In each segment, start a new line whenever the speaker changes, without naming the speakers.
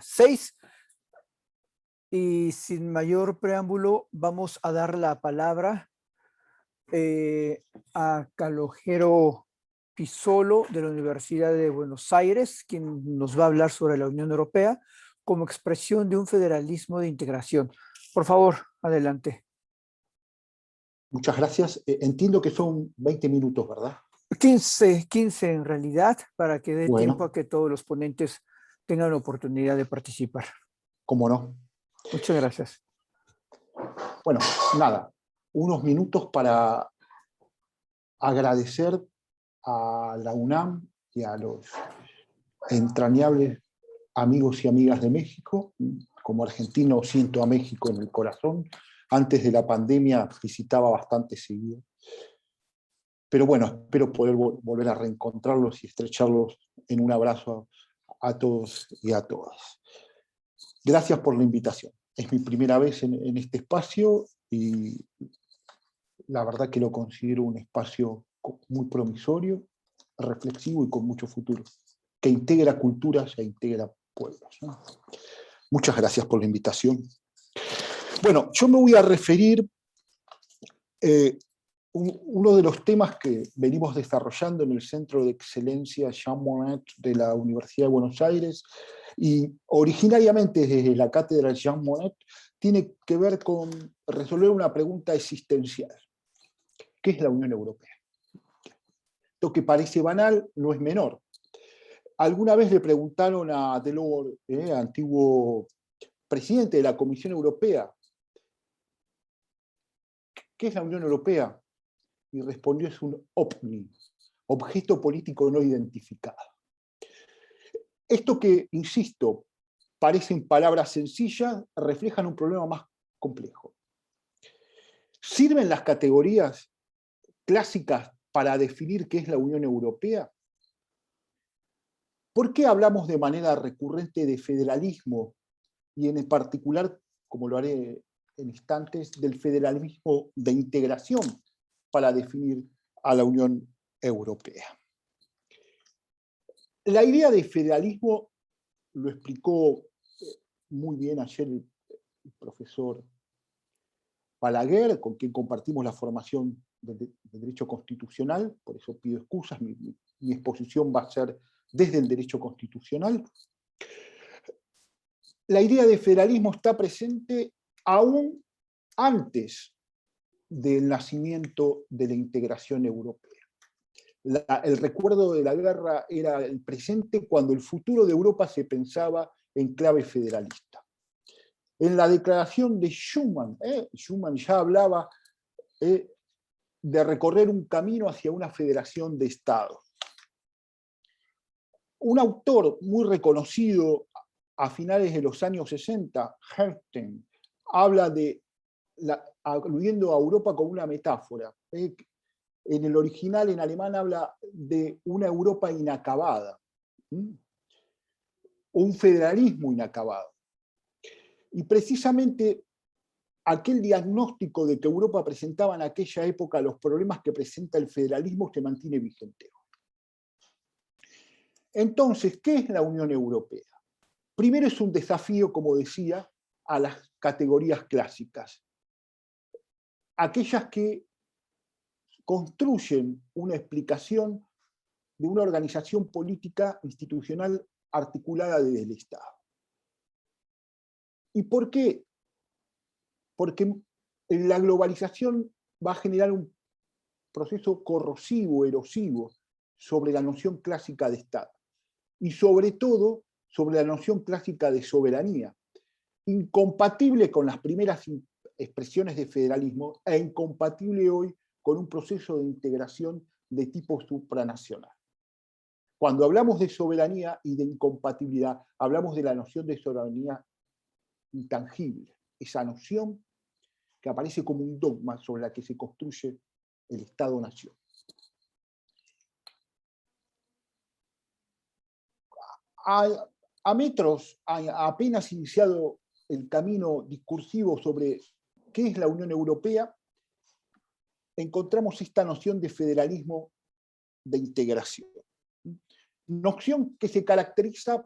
6 y sin mayor preámbulo vamos a dar la palabra a Calogero Pisolo de la Universidad de Buenos Aires, quien nos va a hablar sobre la Unión Europea como expresión de un federalismo de integración. Por favor, adelante.
Muchas gracias. Entiendo que son 20 minutos, ¿verdad?
15 en realidad, para que dé tiempo
Bueno,
a que todos los ponentes tengan la oportunidad de participar.
cómo no.
Muchas gracias.
Bueno, nada, unos minutos para agradecer a la UNAM y a los entrañables amigos y amigas de México. Como argentino siento a México en el corazón. Antes de la pandemia visitaba bastante seguido. Pero bueno, espero poder volver a reencontrarlos y estrecharlos en un abrazo a todos y a todas. Gracias por la invitación. Es mi primera vez en este espacio y la verdad que lo considero un espacio muy promisorio, reflexivo y con mucho futuro, que integra culturas e integra pueblos, ¿no? Muchas gracias por la invitación. Bueno, yo me voy a referir uno de los temas que venimos desarrollando en el Centro de Excelencia Jean Monnet de la Universidad de Buenos Aires, y originariamente desde la cátedra Jean Monnet, tiene que ver con resolver una pregunta existencial. ¿Qué es la Unión Europea? Esto que parece banal no es menor. Alguna vez le preguntaron a Delors, antiguo presidente de la Comisión Europea, ¿qué es la Unión Europea? Y respondió: es un OVNI, objeto político no identificado. Esto que, insisto, parecen palabras sencillas, reflejan un problema más complejo. ¿Sirven las categorías clásicas para definir qué es la Unión Europea? ¿Por qué hablamos de manera recurrente de federalismo y en particular, como lo haré en instantes, del federalismo de integración para definir a la Unión Europea? La idea de federalismo lo explicó muy bien ayer el profesor Balaguer, con quien compartimos la formación de Derecho Constitucional, por eso pido excusas, mi exposición va a ser desde el Derecho Constitucional. La idea de federalismo está presente aún antes del nacimiento de la integración europea. El recuerdo de la guerra era el presente cuando el futuro de Europa se pensaba en clave federalista. En la declaración de Schuman, Schuman ya hablaba de recorrer un camino hacia una federación de estados. Un autor muy reconocido a finales de los años 60, Herten, habla aludiendo a Europa como una metáfora. En el original en alemán habla de una Europa inacabada, un federalismo inacabado. Y precisamente aquel diagnóstico de que Europa presentaba en aquella época los problemas que presenta el federalismo se mantiene vigente. Entonces, ¿qué es la Unión Europea? Primero, es un desafío, como decía, a las categorías clásicas, aquellas que construyen una explicación de una organización política institucional articulada desde el Estado. ¿Y por qué? Porque la globalización va a generar un proceso corrosivo, erosivo, sobre la noción clásica de Estado. Y sobre todo, sobre la noción clásica de soberanía, incompatible con las primeras expresiones de federalismo e incompatible hoy con un proceso de integración de tipo supranacional. Cuando hablamos de soberanía y de incompatibilidad, hablamos de la noción de soberanía intangible, esa noción que aparece como un dogma sobre la que se construye el Estado-Nación. A metros, apenas iniciado el camino discursivo sobre qué es la Unión Europea, encontramos esta noción de federalismo de integración. Noción que se caracteriza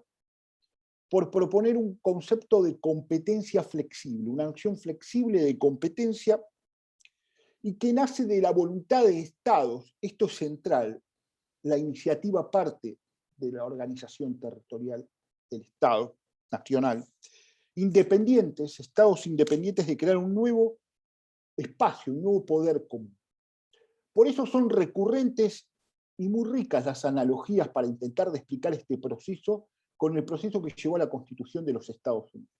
por proponer un concepto de competencia flexible, una noción flexible de competencia, y que nace de la voluntad de Estados. Esto es central. La iniciativa parte de la organización territorial del Estado nacional, independientes, Estados independientes, de crear un nuevo espacio, un nuevo poder común. Por eso son recurrentes y muy ricas las analogías para intentar de explicar este proceso con el proceso que llevó a la Constitución de los Estados Unidos.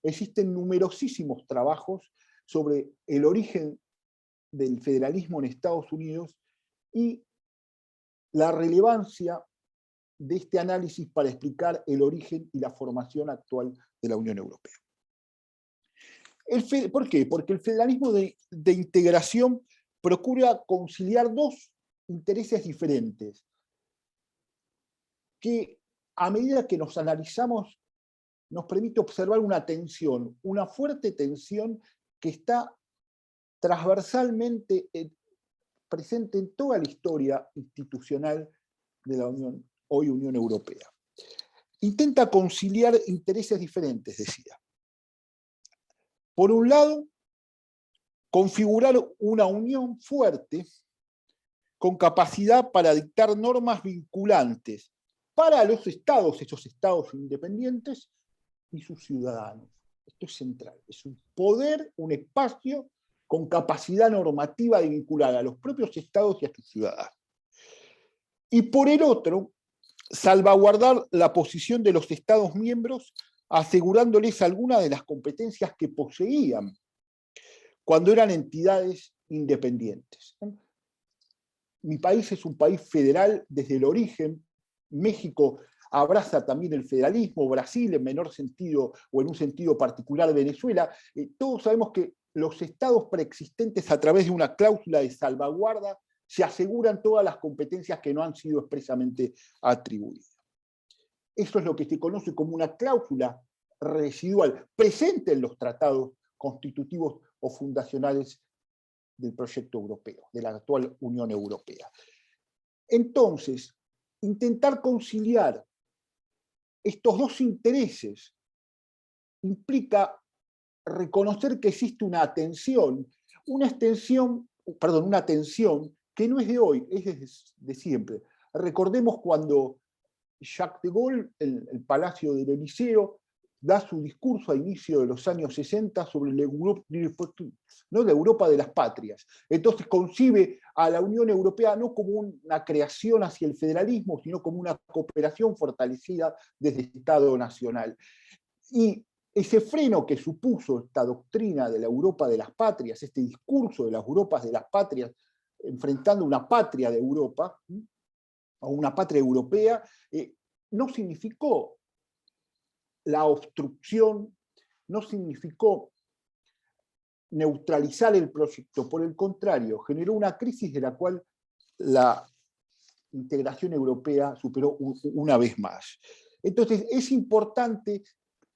Existen numerosísimos trabajos sobre el origen del federalismo en Estados Unidos y la relevancia de este análisis para explicar el origen y la formación actual de la Unión Europea. ¿Por qué? Porque el federalismo de integración procura conciliar dos intereses diferentes, que a medida que nos analizamos nos permite observar una tensión, una fuerte tensión que está transversalmente presente en toda la historia institucional de la hoy Unión Europea. Intenta conciliar intereses diferentes, decía. Por un lado, configurar una unión fuerte con capacidad para dictar normas vinculantes para los estados, esos estados independientes y sus ciudadanos. Esto es central. Es un poder, un espacio con capacidad normativa de vincular a los propios estados y a sus ciudadanos. Y por el otro, salvaguardar la posición de los estados miembros, asegurándoles algunas de las competencias que poseían cuando eran entidades independientes. Mi país es un país federal desde el origen. México abraza también el federalismo, Brasil en menor sentido o en un sentido particular Venezuela. Todos sabemos que los estados preexistentes, a través de una cláusula de salvaguarda, se aseguran todas las competencias que no han sido expresamente atribuidas. Eso es lo que se conoce como una cláusula residual, presente en los tratados constitutivos o fundacionales del proyecto europeo, de la actual Unión Europea. Entonces, intentar conciliar estos dos intereses implica reconocer que existe una tensión que no es de hoy, es de siempre. Recordemos cuando Jacques de Gaulle, en el Palacio del Eliseo, da su discurso a inicio de los años 60 sobre la Europa de las patrias. Entonces concibe a la Unión Europea no como una creación hacia el federalismo, sino como una cooperación fortalecida desde el Estado nacional. Y ese freno que supuso esta doctrina de la Europa de las patrias, este discurso de las Europas de las patrias, enfrentando una patria de Europa, o una patria europea, no significó la obstrucción, no significó neutralizar el proyecto, por el contrario, generó una crisis de la cual la integración europea superó una vez más. Entonces, es importante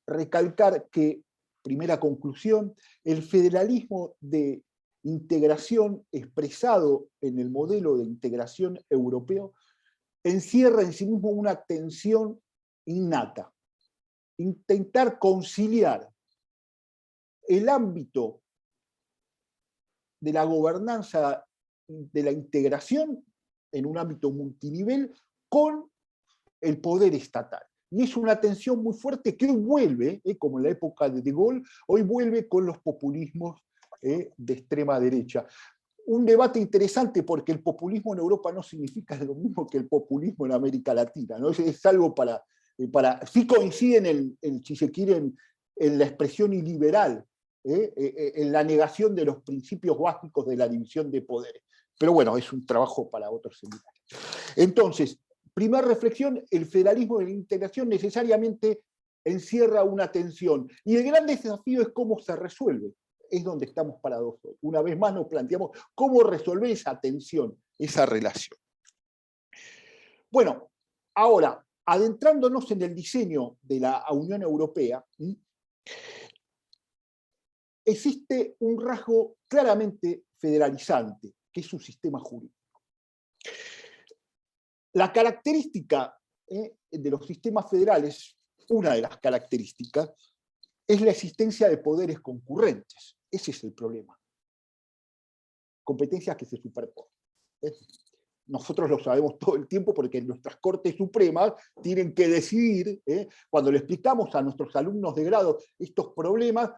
recalcar que, primera conclusión, el federalismo de integración expresado en el modelo de integración europeo encierra en sí mismo una tensión innata. Intentar conciliar el ámbito de la gobernanza de la integración en un ámbito multinivel con el poder estatal. Y es una tensión muy fuerte que hoy vuelve, como en la época de Gaulle, hoy vuelve con los populismos de extrema derecha. Un debate interesante porque el populismo en Europa no significa lo mismo que el populismo en América Latina, ¿no? Es algo sí coinciden, si se quiere, en la expresión iliberal, en la negación de los principios básicos de la división de poderes. Pero bueno, es un trabajo para otros seminarios. Entonces, primera reflexión, el federalismo de la integración necesariamente encierra una tensión. Y el gran desafío es cómo se resuelve. Es donde estamos parados hoy. Una vez más nos planteamos cómo resolver esa tensión, esa relación. Bueno, ahora, adentrándonos en el diseño de la Unión Europea, existe un rasgo claramente federalizante, que es su sistema jurídico. La característica de los sistemas federales una de las características, es la existencia de poderes concurrentes. Ese es el problema. Competencias que se superponen. Nosotros lo sabemos todo el tiempo porque nuestras Cortes Supremas tienen que decidir, cuando le explicamos a nuestros alumnos de grado estos problemas,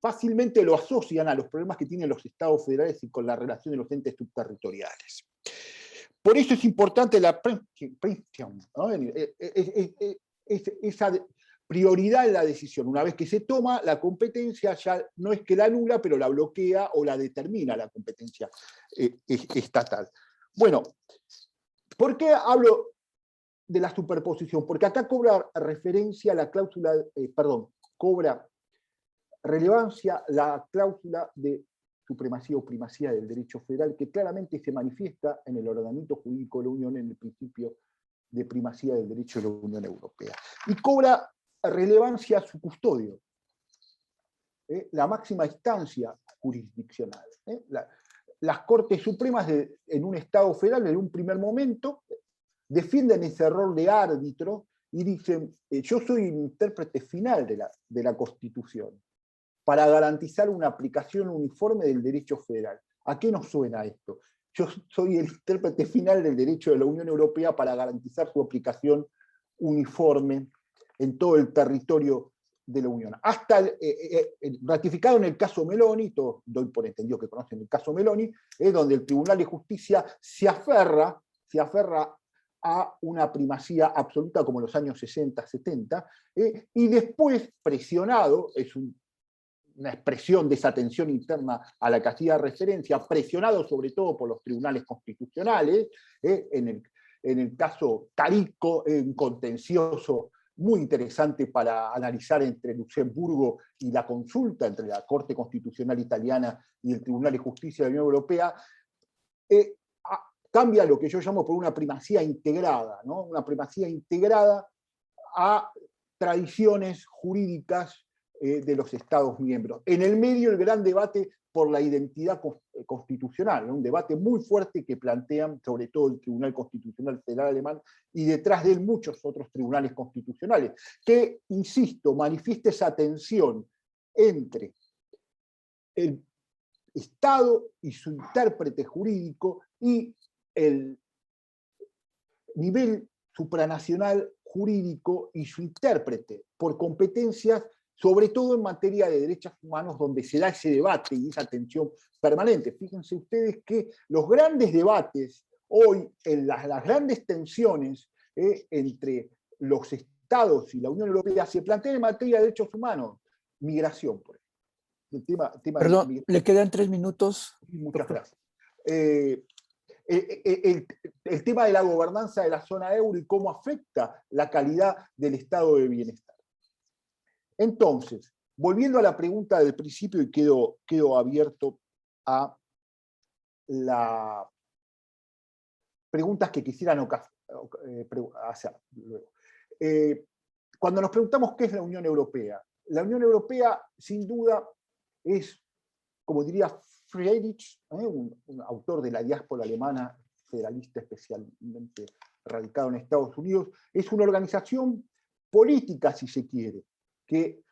fácilmente lo asocian a los problemas que tienen los estados federales y con la relación de los entes subterritoriales. Por eso es importante la preempción, ¿no? Esa prioridad en la decisión. Una vez que se toma, la competencia ya no es que la anula, pero la bloquea o la determina la competencia estatal. Bueno, ¿por qué hablo de la superposición? Porque acá cobra referencia la cláusula, cobra relevancia la cláusula de supremacía o primacía del derecho federal, que claramente se manifiesta en el ordenamiento jurídico de la Unión en el principio de primacía del derecho de la Unión Europea. Y cobra relevancia su custodio, la máxima instancia jurisdiccional. Las Cortes Supremas en un Estado federal, en un primer momento, defienden ese rol de árbitro y dicen, yo soy el intérprete final de la Constitución, para garantizar una aplicación uniforme del derecho federal. ¿A qué nos suena esto? Yo soy el intérprete final del derecho de la Unión Europea para garantizar su aplicación uniforme en todo el territorio de la Unión. Hasta ratificado en el caso Meloni, todos doy por entendido que conocen el caso Meloni, donde el Tribunal de Justicia se aferra a una primacía absoluta como en los años 60, 70, y después, presionado, es una expresión de esa tensión interna a la que hacía referencia, presionado sobre todo por los tribunales constitucionales, en el caso Tarico, un contencioso muy interesante para analizar entre Luxemburgo y la consulta, entre la Corte Constitucional Italiana y el Tribunal de Justicia de la Unión Europea, cambia lo que yo llamo por una primacía integrada, ¿no? Una primacía integrada a tradiciones jurídicas de los Estados miembros. En el medio el gran debate por la identidad constitucional, ¿no? Un debate muy fuerte que plantean sobre todo el Tribunal Constitucional Federal Alemán y detrás de él muchos otros tribunales constitucionales, que, insisto, manifiesta esa tensión entre el Estado y su intérprete jurídico y el nivel supranacional jurídico y su intérprete por competencias, sobre todo en materia de derechos humanos, donde se da ese debate y esa tensión permanente. Fíjense ustedes que los grandes debates hoy, en las grandes tensiones entre los Estados y la Unión Europea, se plantean en materia de derechos humanos. Migración, por ejemplo.
Perdón, le quedan 3 minutos.
Muchas gracias. El tema de la gobernanza de la zona euro y cómo afecta la calidad del estado de bienestar. Entonces, volviendo a la pregunta del principio, y quedo abierto a las preguntas que quisieran hacer luego. Cuando nos preguntamos qué es la Unión Europea sin duda es, como diría Friedrich, un autor de la diáspora alemana federalista especialmente radicado en Estados Unidos, es una organización política, si se quiere, que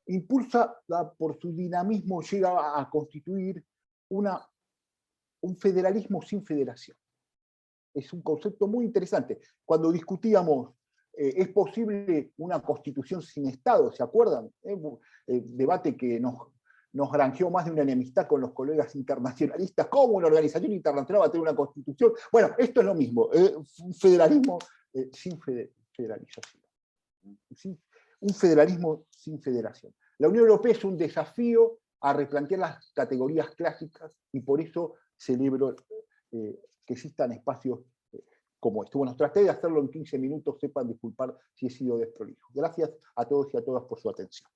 impulsa, por su dinamismo, llega a constituir un federalismo sin federación. Es un concepto muy interesante. Cuando discutíamos, ¿es posible una constitución sin Estado? ¿Se acuerdan? Debate que nos granjeó más de una enemistad con los colegas internacionalistas. ¿Cómo una organización internacional va a tener una constitución? Bueno, esto es lo mismo, un federalismo sin federalización. Un federalismo sin federación. La Unión Europea es un desafío a replantear las categorías clásicas y por eso celebro que existan espacios como este. Bueno, traté de hacerlo en 15 minutos, sepan disculpar si he sido desprolijo. Gracias a todos y a todas por su atención.